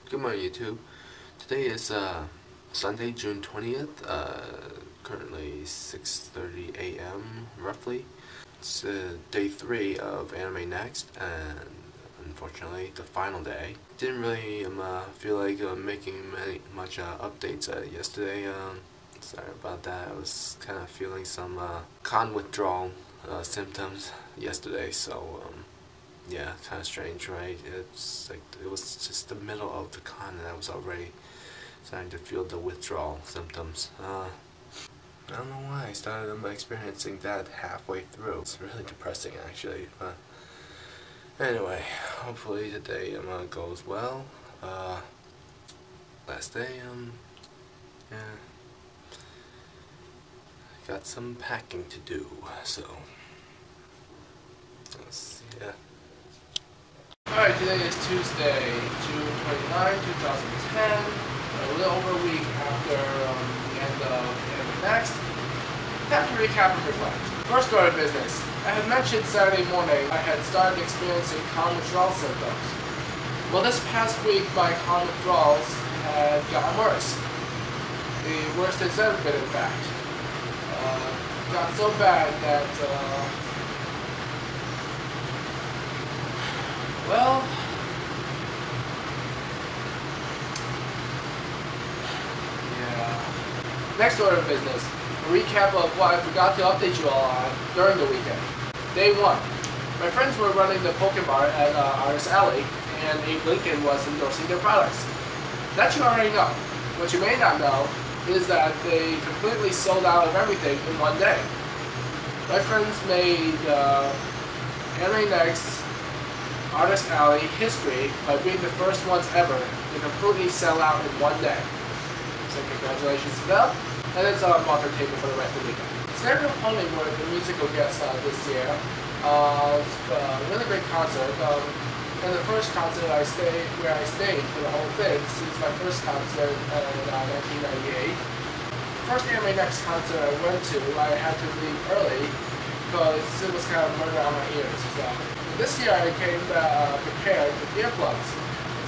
Good morning, YouTube. Today is Sunday, June 20th, currently 6:30 a.m. roughly. It's day 3 of AnimeNext, and unfortunately the final day. Didn't really feel like making much updates yesterday. Sorry about that. I was kind of feeling some con withdrawal symptoms yesterday, so yeah, kind of strange, right? It's like it was just the middle of the con and I was already starting to feel the withdrawal symptoms. I don't know why I started experiencing that halfway through. It's really depressing actually, but anyway, hopefully today goes well. Last day, yeah, got some packing to do, so let's see. Yeah. Alright, today is Tuesday, June 29, 2010, a little over a week after the end of AnimeNext. Time to recap and reflect. First order of business. I had mentioned Saturday morning I had started experiencing con withdrawal symptoms. Well, this past week my con withdrawals had gotten worse. The worst it's ever been, in fact. Got so bad that well, yeah. Next order of business, a recap of what I forgot to update you all on during the weekend. Day 1. My friends were running the Pokemon at Arse Alley, and Abe Lincoln was endorsing their products. That you already know. What you may not know is that they completely sold out of everything in one day. My friends made AnimeNext Artist Alley history by being the first ones ever to completely sell out in one day. So congratulations to them, and it's on marker table for the rest of the weekend. Stereo Pony were the musical guests this year. Really great concert. And the first concert I stayed for the whole thing since my first concert in 1998. The first AnimeNext concert I went to, I had to leave early because it was kind of murder on my ears. So this year I came prepared with earplugs,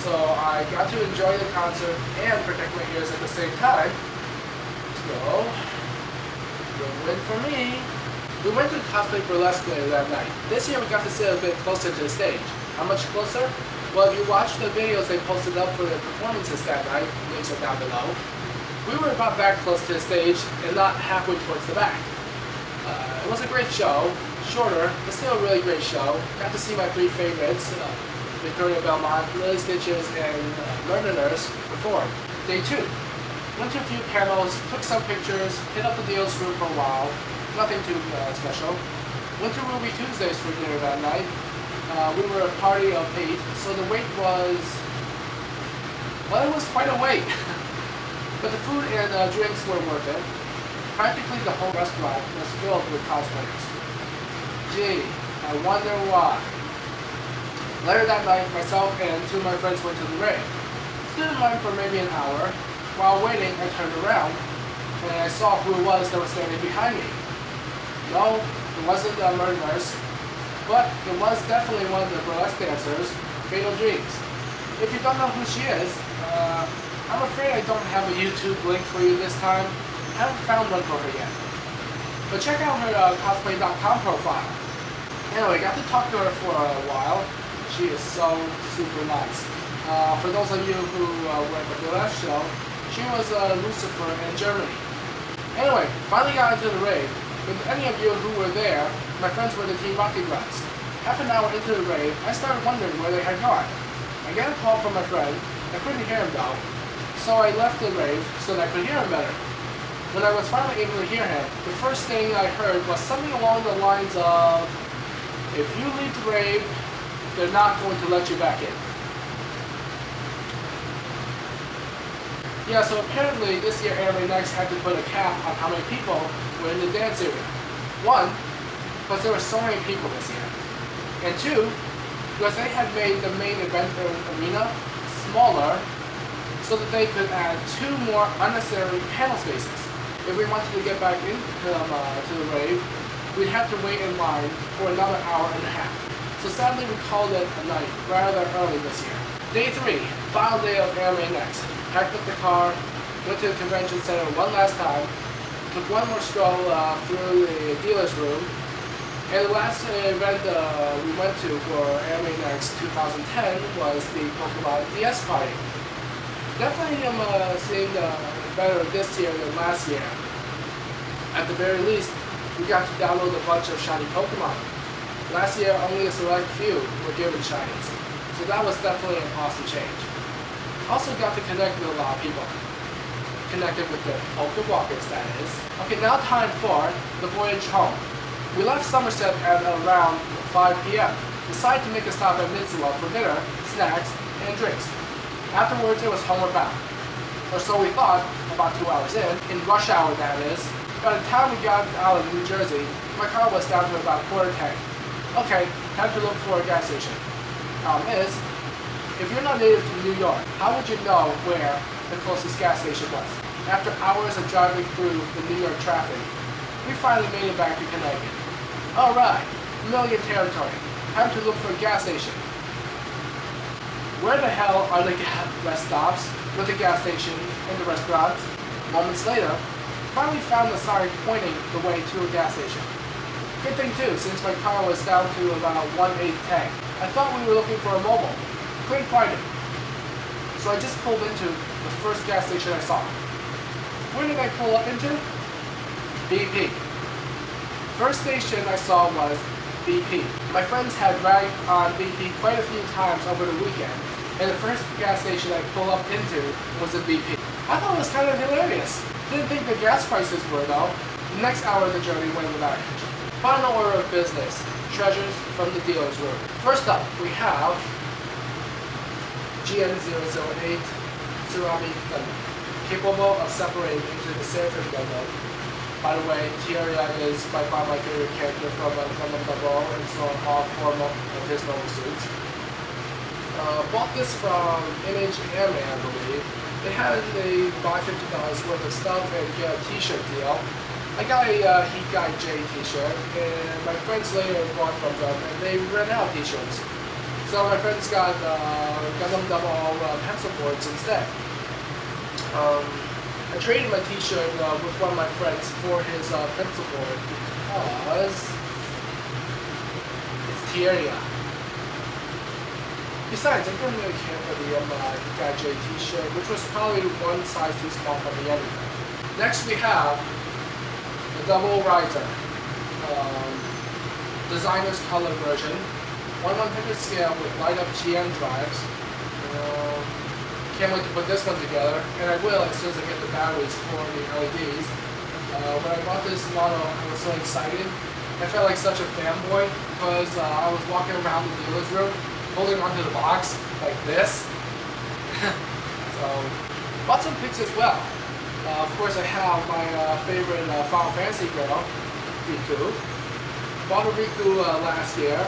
so I got to enjoy the concert and protect my ears at the same time. So, win for me. We went to Cosplay Burlesque later that night. This year we got to sit a bit closer to the stage. How much closer? Well, if you watch the videos they posted up for the performances that night, links are down below, we were about that close to the stage and not halfway towards the back. It was a great show. Shorter, but still a really great show. Got to see my 3 favorites, Victoria Belmont, Lily Stitches, and Londoners perform. Day 2. Went to a few panels, took some pictures, hit up the deals room for a while. Nothing too special. Went to Ruby Tuesdays for dinner that night. We were a party of 8, so the wait was, well, it was quite a wait. But the food and drinks were worth it. Practically the whole restaurant was filled with cosplayers. Gee, I wonder why. Later that night, myself and 2 of my friends went to the rave. Stood in line for maybe an hour. While waiting, I turned around, and I saw who it was that was standing behind me. No, it wasn't the murder nurse, but it was definitely one of the burlesque dancers, FatalDreams. If you don't know who she is, I'm afraid I don't have a YouTube link for you this time. I haven't found one for her yet. But check out her cosplay.com profile. Anyway, got to talk to her for a while. She is so super nice. For those of you who were at the burlesque show, she was Lucifer in Germany. Anyway, finally got into the rave. With any of you who were there, my friends were the Team Rocket Grabs. Half an hour into the rave, I started wondering where they had gone. I got a call from my friend. I couldn't hear him though, so I left the rave so that I could hear him better. When I was finally able to hear him, the first thing I heard was something along the lines of, if you leave the rave, they're not going to let you back in. Yeah, so apparently this year AnimeNext had to put a cap on how many people were in the dance area. 1, because there were so many people this year. And 2, because they had made the main event arena smaller so that they could add 2 more unnecessary panel spaces. If we wanted to get back into to the rave, we'd have to wait in line for another hour and a half. So sadly we called it a night rather early this year. Day 3, final day of AnimeNext. Packed up the car, went to the convention center one last time, took one more stroll through the dealer's room, and the last event we went to for AnimeNext 2010 was the Pokemon DS party. Definitely am seeing better this year than last year. At the very least, we got to download a bunch of shiny Pokemon. Last year, only a select few were given shinies, so that was definitely an awesome change. Also got to connect with a lot of people. Connected with the Pokewalkers, that is. Okay, now time for the voyage home. We left Somerset at around 5 p.m. Decided to make a stop at Mitsula for dinner, snacks, and drinks. Afterwards, it was homeward bound. Or so we thought, about 2 hours in rush hour that is. By the time we got out of New Jersey, my car was down to about quarter tank. Okay, time to look for a gas station. Problem is, if you're not native to New York, how would you know where the closest gas station was? After hours of driving through the New York traffic, we finally made it back to Connecticut. Alright, familiar territory. Time to look for a gas station. Where the hell are the rest stops with the gas station and the restaurants? Moments later, finally found the sign pointing the way to a gas station. Good thing too, since my car was down to about 1/8 tank. I thought we were looking for a mobile. Couldn't find it. So I just pulled into the first gas station I saw. Where did I pull up into? BP. First station I saw was BP. My friends had ragged on BP quite a few times over the weekend, and the first gas station I pulled up into was a BP. I thought it was kind of hilarious. Didn't think the gas prices were though. The next hour of the journey went without hitch. Final order of business. Treasures from the dealer's room. First up, we have GN008 Ceramic Gundam, capable of separating into the Seraphim Gundam. By the way, Tieria is by far my favorite character from Gundam Double, and so all 4 of his mobile suits. Bought this from Image Anime, I believe. They had a buy $50 worth of stuff and get a t-shirt deal. I got a Heat Guy J t-shirt, and my friends later bought from them, and they ran out of t-shirts. So my friends got Gundam Double pencil boards instead. I traded my t-shirt with one of my friends for his pencil board because it's Tieria. Besides, I didn't really care for the Heat Guy J t-shirt, which was probably one size too small for me anyway. Next we have the Double Riser, designer's color version, 1/100 scale with light-up GM drives. Can't wait to put this one together, and I will as soon as I get the batteries for the LEDs. When I bought this model, I was so excited. I felt like such a fanboy because I was walking around the dealer's room, holding onto the box like this. So, bought some pics as well. Of course, I have my favorite Final Fantasy girl, Riku. Bought a Riku last year.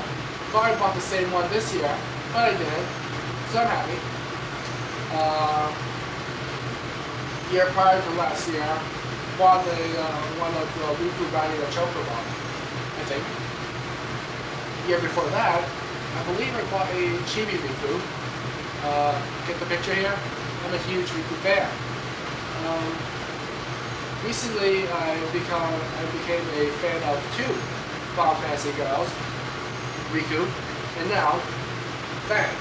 Thought I bought the same one this year, but I didn't, so I'm happy. Year prior to last year, bought one of the Riku riding a Chocobo, I think. Year before that, I believe I bought a Chibi Riku. Get the picture here? I'm a huge Riku fan. Recently, I became a fan of 2 Final Fantasy girls, Riku, and now, Fang.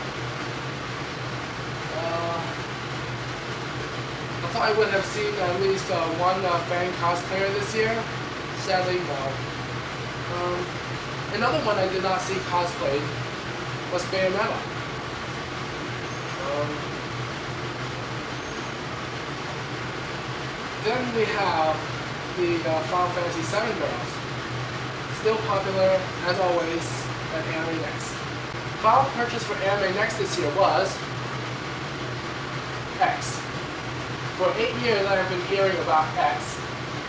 I thought I would have seen at least one Fang cosplayer this year. Sadly, no. Another one I did not see cosplayed was Bayonetta. Then we have the Final Fantasy VII girls. Still popular, as always, at AnimeNext. Final purchase for AnimeNext this year was X. For 8 years I have been hearing about X,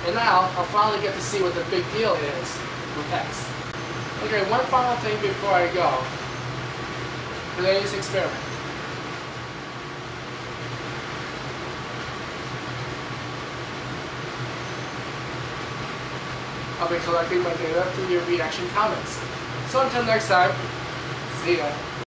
and now I'll finally get to see what the big deal is with X. Okay, one final thing before I go. Today's experiment. I'll be collecting my data through your reaction comments. So until next time, see ya.